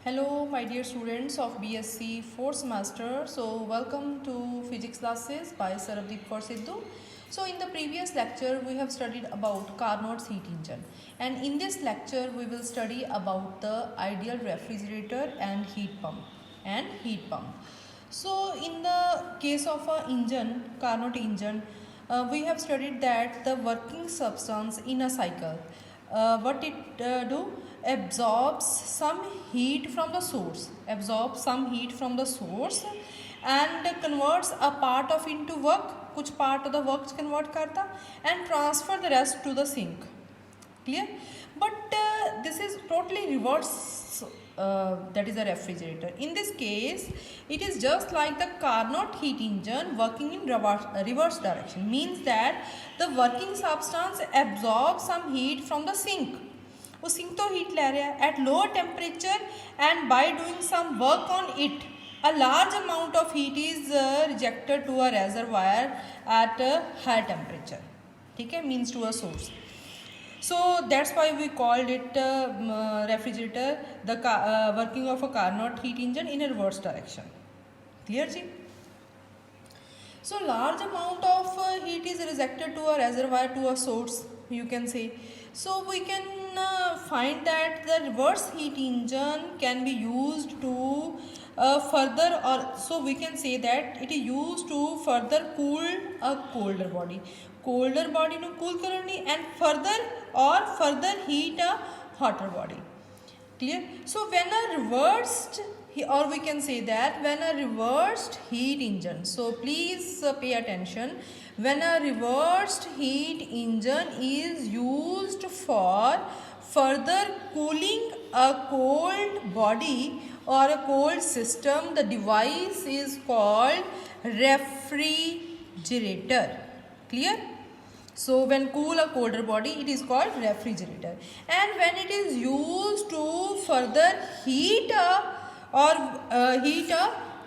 Hello, my dear students of BSc 4th semester. So, welcome to physics classes by Sarabdeep Kaur Sidhu. So, in the previous lecture, we have studied about Carnot's heat engine, and in this lecture, we will study about the ideal refrigerator and heat pump. So, in the case of a engine, Carnot engine, we have studied that the working substance in a cycle, what it do absorbs some heat from the source, and converts a part of into work, कुछ part of the work convert करता and transfer the rest to the sink. Clear? But this is totally reverse, that is a refrigerator. In this case, it is just like the Carnot heat engine working in reverse direction. Means that the working substance absorbs some heat from the sink. वो sink तो heat ले रहा है at lower temperature, and by doing some work on it, a large amount of heat is rejected to a reservoir at a high temperature. ठीक है, means to a source. So that's why we called it refrigerator, the working of a Carnot heat engine in a reverse direction. Clear ji? So large amount of heat is rejected to a reservoir, to a source, you can say. So we can find that the reverse heat engine can be used to further, or so we can say that it is used to further cool a colder body. Colder body ਨੂੰ cool करनी and further heat a hotter body. Clear? So when a reversed, or we can say that when a reversed heat engine, so please pay attention, when a reversed heat engine is used for further cooling a cold body or a cold system, the device is called refrigerator. Clear? So when cool a colder body, it is called refrigerator. And when it is used to further heat a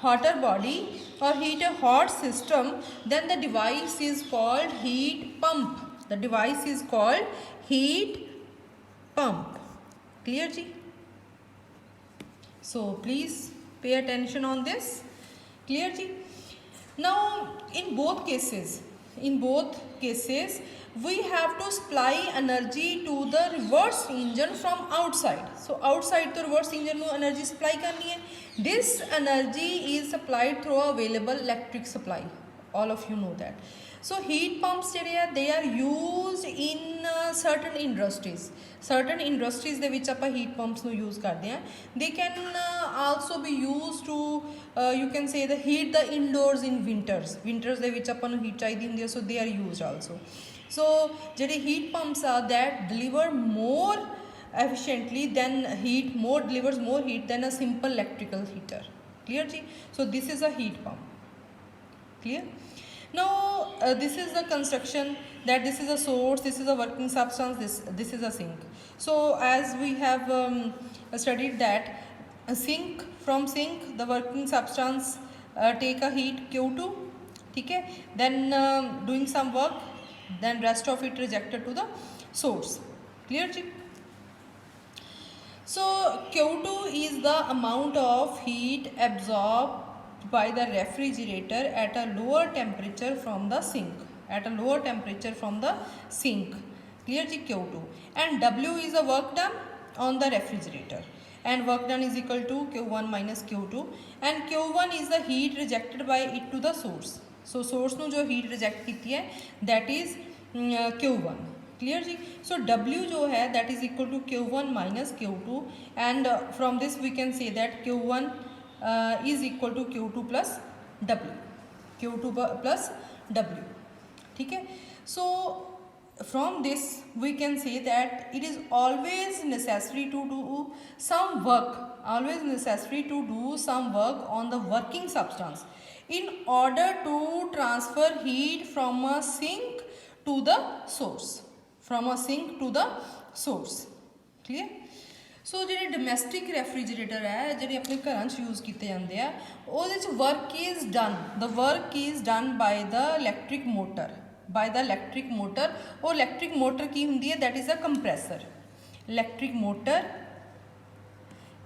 hotter body or heat a hot system, then the device is called heat pump. The device is called heat pump. Clear ji? So please pay attention on this. Clear ji? Now in both cases, we have to supply energy to the reverse engine from outside. So outside the reverse engine को energy supply करनी है. This energy is supplied through available electric supply. All of you know that. So heat pumps they are used in certain industries. Certain industries ਦੇ ਵਿੱਚ ਆਪਾਂ heat pumps ਨੂੰ use ਕਰਦੇ ਹਾਂ. They can also be used to you can say the heat the indoors in winters. Winters ਦੇ ਵਿੱਚ ਆਪਾਂ ਨੂੰ heat ਚਾਹੀਦੀ ਹੁੰਦੀ ਹੈ, so they are used also. So ਜਿਹੜੇ heat pumps are that deliver more efficiently than delivers more heat than a simple electrical heater. Clear ji? So this is a heat pump. Clear? Now this is the construction, that this is a source, this is a working substance, this is a sink. So as we have studied that from sink the working substance take a heat Q2, okay, then doing some work, then rest of it rejected to the source. Clear ji? So Q2 is the amount of heat absorbed by the refrigerator at a lower temperature from the sink. Clear ji? Q2. And W is the work done on the refrigerator, and work done is equal to Q1 minus Q2, and Q1 is the heat rejected by it to the source. So source nu jo heat reject की है that is Q1. Clear ji? So W जो है that is equal to Q1 minus Q2, and from this we can say that Q1 is equal to Q2 plus W. ठीक है? So from this we can say that it is always necessary to do some work on the working substance in order to transfer heat from a sink to the source. Clear? So ਜਿਹੜੇ domestic refrigerator है ਜਿਹੜੇ ਆਪਣੇ ਘਰਾਂ 'ਚ use ਕੀਤੇ ਜਾਂਦੇ ਆ, ਉਹਦੇ 'ਚ work is done by the electric motor. ਉਹ electric motor ਕੀ ਹੁੰਦੀ ਹੈ? That is a compressor. Electric motor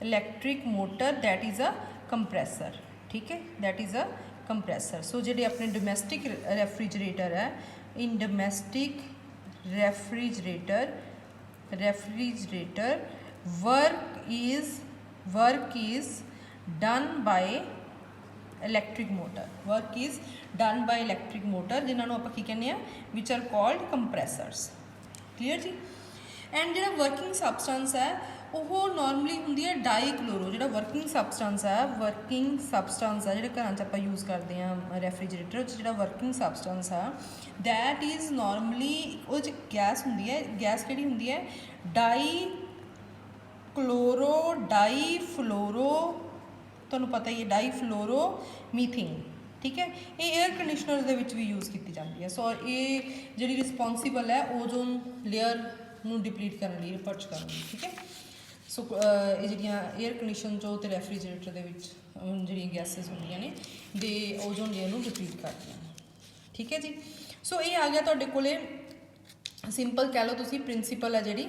electric motor that is a compressor, ठीक है, दैट इज़ अ कंप्रैसर। सो जिहड़े अपने डोमैस्टिक रैफ्रिजरेटर है, in domestic refrigerator work is done by electric motor, work is done by electric motor, जिन्होंने आप कहने हैं which are called compressors. Clear जी। एंड जो वर्किंग सबसटेंस है वो नॉर्मली होंगी है डाईक्लोरो, जो वर्किंग सबसटेंस है जो घर आप यूज़ करते हैं रैफ्रिजरेटर, जो वर्किंग सबसटेंस है दैट इज़ नॉर्मली वो गैस होंगी है, गैस जी होंगी है डाईफ्लोरो, तुहानूं पता ही है डाईफ्लोरो मीथेन, ठीक है। ये एयर कंडीशनर भी यूज़ की जाती है। सो ये जी रिस्पोंसिबल है ओजोन लेयर ਨੂੰ डिप्लीट करने लिए, रिपर्च करने लिए, ठीक है। सो ये ਜਿਹੜੀਆਂ एयर कंडीशन जो तो रैफ्रिजरेटर ਦੇ ਵਿੱਚ ਜਿਹੜੀਆਂ ਗੈਸਿਸ ਹੁੰਦੀਆਂ ਨੇ ਦੇ ओजोन लेयर ਨੂੰ डिप्लीट करਦੀਆਂ ਨੇ, ठीक है जी। सो ये आ गया ਤੁਹਾਡੇ ਕੋਲੇ सिंपल कह लो तुसी प्रिंसीपल है जी,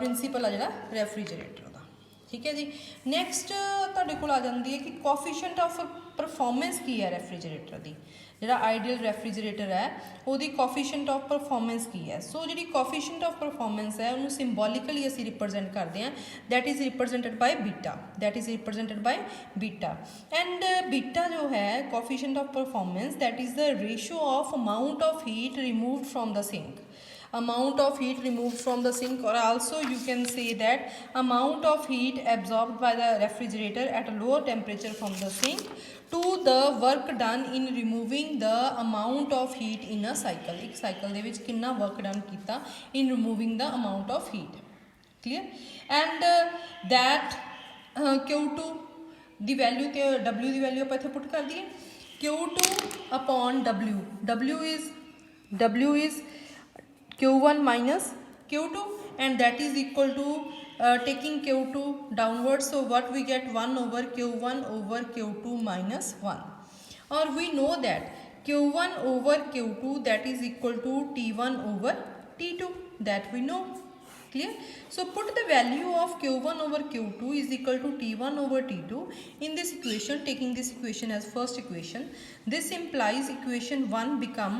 प्रिंसीपल है जो रैफ्रिजरेटर का, ठीक है जी। नैक्सट तुहाडे कोल आ जाती है कि कोफिशिएंट ऑफ परफॉर्मेंस की है रैफ्रिजरेटर की, जो आइडियल रैफ्रिजरेटर है वो कोफिशिएंट ऑफ परफॉर्मेंस की है। सो जी कोफिशिएंट ऑफ परफॉर्मेंस है उन्होंने सिंबॉलिकली असी रिप्रजेंट करते हैं, that is represented by beta, and beta जो है coefficient of performance that is the ratio of amount of heat removed from the sink, amount of heat removed from the sink, or also you can say that amount of heat absorbed by the refrigerator at a lower temperature from the sink to the work done in removing the amount of heat in a cycle, एक cycle ਦੇ ਵਿੱਚ ਕਿੰਨਾ work done ਕੀਤਾ in removing the amount of heat, clear। and that Q2 the value ਤੇ W ਦੀ value ਆਪਾਂ ਇੱਥੇ ਪੁੱਟ ਕਰ ਦਈਏ, Q2 upon W is Q1 minus Q2, and that is equal to taking Q2 downwards, so what we get 1 over Q1 over Q2 minus 1, or we know that Q1 over Q2 that is equal to T1 over T2, that we know, clear। So put the value of Q1 over Q2 is equal to T1 over T2 in this equation, taking this equation as first equation. This implies equation 1 become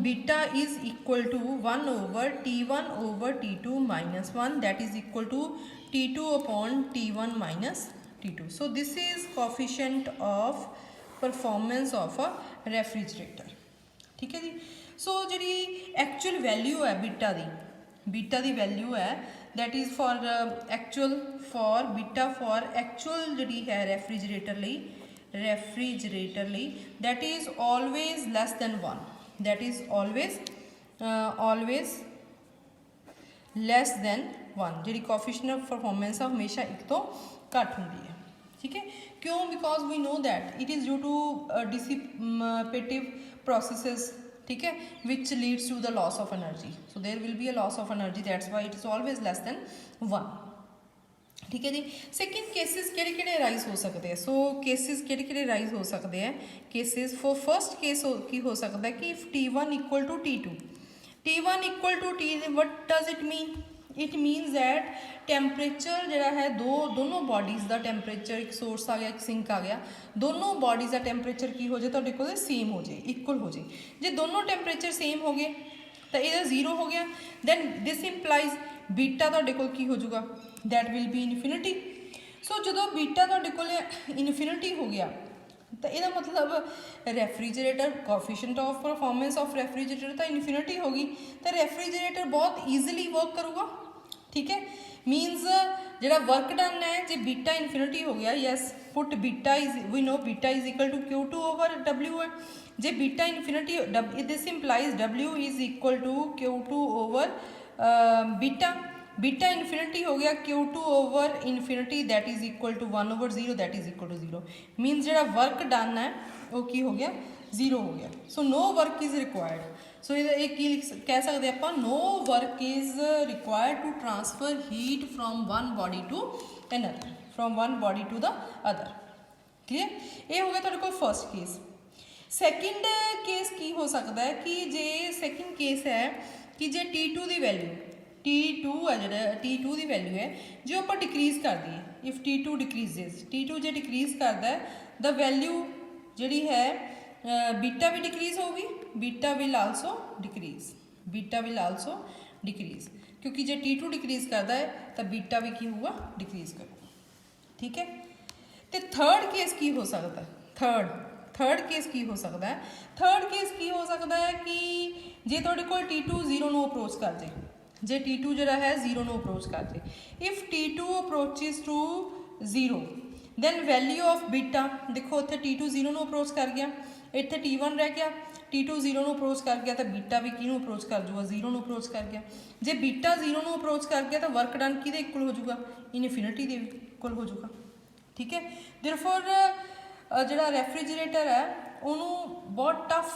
beta is equal to 1 over T1 over T2 minus 1, that is equal to T2 upon T1 minus T2. So this is coefficient of performance of a refrigerator, ठीक है जी। So जी actual value है beta the value है that is for actual for actual जी है refrigerator that is always less than 1, that is always less than 1, जी coefficient of performance हमेशा एक तो घट होंगी है, ठीक है। क्यों? Because we know that it is due to dissipative processes, ठीक है, which leads to the loss of energy, so there will be a loss of energy, that's why it is always less than 1, ठीक है जी। Second cases किहड़े rise हो सकते हैं, सो cases किहड़े rise हो सकते हैं, केसिस फॉर फर्स्ट केस की हो सकता है कि if T1 equal to T2, T1 equal to T, what does it mean, it means that temperature जोड़ा है दोनों बॉडीज़ का टैंपरेचर, एक सोर्स आ गया एक सिंक आ गया, दोनों बॉडीज़ का टैंपरेचर की हो जाए तुहाडे कोल सेम हो जाए, इक्वल हो जाए। जे दोनों टैंपरेचर सेम हो गए तो यह 0 हो गया, दैन दिस इंप्लाइज बीटा तुहाडे कोल की हो जाऊगा, दैट विल बी इनफिनिटी। सो जो बीटा तुहाडे कोल इनफिनिटी हो गया तो यह मतलब रैफ्रिजरेटर कोफिशिएंट ऑफ परफॉर्मेंस ऑफ रैफ्रिजरेटर तो इनफिनिटी होगी, तो रैफ्रिजरेटर बहुत ईजिली वर्क करूँगा, ठीक है। मीनस जो वर्क डन है जो बीटा इनफिनिटी हो गया, yes put beta is we know beta is equal to Q2 over W है, जे beta infinity this implies W is equal to Q2 over beta infinity हो गया Q2 over infinity, that is equal to 1 over 0, that is equal to 0, means जो work done है वो की हो गया 0 हो गया। So no work is required, so ये कह सकते हैं आप, no work is required to transfer heat from one body to another, from one body to the other, clear. ये हो गया तुहाडे कोल फर्स्ट केस। सैकेंड केस की हो सकता है कि जे सैकेंड केस है कि जे T2 की वैल्यू T2 है जो T2 की वैल्यू है जो आप डिक्रीज़ कर दी इफ T2 डिक्रीजेज, T2 जे डिक्रीज करता है द वैल्यू जी है बीटा भी डिक्रीज होगी, beta will also decrease, beta will also decrease, क्योंकि जे T2 डिक्रीज करता है तो बीटा भी की होगा डिक्रीज करूगा। ठीक है, तो थर्ड केस की हो सकता है, थर्ड केस की हो सकता है, थर्ड केस की हो सकता है कि जे तुहाडे कोल T2 0 ਨੂੰ अप्रोच कर जाए, जे T2 ਜਿਹੜਾ है 0 ਨੂੰ अप्रोच कर जाए, if T2 approaches to 0 then value of beta, देखो इत्थे T2 0 ਨੂੰ अप्रोच कर गया, इत्थे T1 रह गया, T2 0 ਨੂੰ अप्रोच कर गया तो बीटा भी किहनूं अप्रोच कर जूगा 0 ਨੂੰ अप्रोच कर गया, जे बीटा 0 ਨੂੰ अप्रोच कर गया तो वर्क डन किहदे इक्वल हो जूगा, इनफिनिटी दे इक्वल हो जूगा। ठीक है, देयरफॉर ਜਿਹੜਾ ਰੈਫਰੀਜਰੇਟਰ ਹੈ ਉਹਨੂੰ ਬਹੁਤ ਟਫ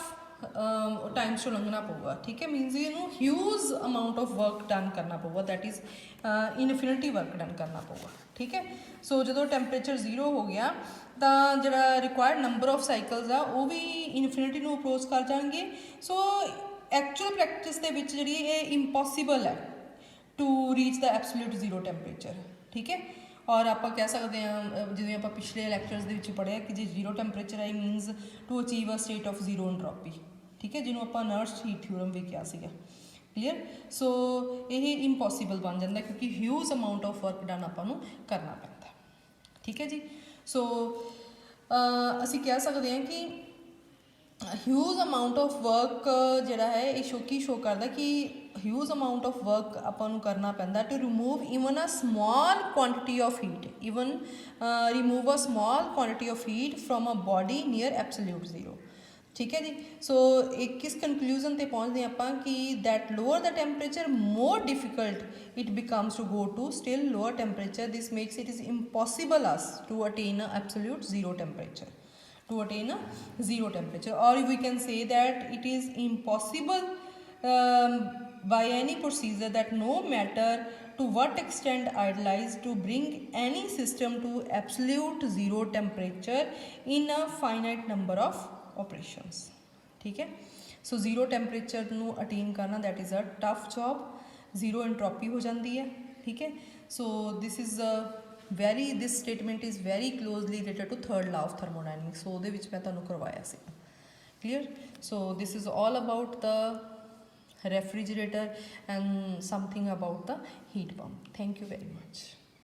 टाइम्स चो लंघना पऊगा। ठीक है, मीनस इनू huge amount of work done करना पऊगा, that is infinity work done करना पऊगा। ठीक है, सो जो टैंपरेचर 0 हो गया तो जो रिक्वायर्ड नंबर ऑफ साइकल्स आ वो भी इनफिनिटी नू अप्रोच कर जाएंगे। सो एक्चुअल प्रैक्टिस दे विच जिहड़ी ये इंपॉसिबल है to reach the absolute 0 temperature. ठीक है, और आप कह सकते हैं जिवें आप पिछले लैक्चर्स दे विच पढ़िया कि जो 0 टैंपरेचर है means to achieve a state of 0 entropy. ठीक है, जिन्होंने आप नर्स हीट थ्योरम भी कहा सीगा। क्लीयर, सो ये इंपॉसिबल बन जाता क्योंकि huge amount of work done आपां नूं करना पैंदा। ठीक है जी, सो असीं कह सकते हैं कि ह्यूज अमाउंट ऑफ वर्क जिहड़ा है ये शो करता कि ह्यूज अमाउंट ऑफ वर्क आपां नूं करना पैंदा to remove even a small quantity of heat, even remove a small quantity of heat from a body near absolute 0। ठीक है जी, सो एक किस कंक्लूजन ते पहुँचते हैं आपां कि that lower the temperature more difficult it becomes to go to still lower temperature, this makes it is impossible us to attain a absolute 0 temperature, to attain a 0 temperature, or we can say that it is impossible by any procedure that no matter to what extent idealized to bring any system to absolute 0 temperature in a finite number of operations। ठीक है, सो 0 temperature ਨੂੰ attain करना that is a tough job, 0 entropy हो जाती है। ठीक है, so this is a this statement is very closely related to third law of thermodynamics, so ਉਹਦੇ ਵਿੱਚ ਮੈਂ ਤੁਹਾਨੂੰ ਕਰਵਾਇਆ ਸੀ। Clear, so this is all about the refrigerator and something about the heat pump. Thank you very much.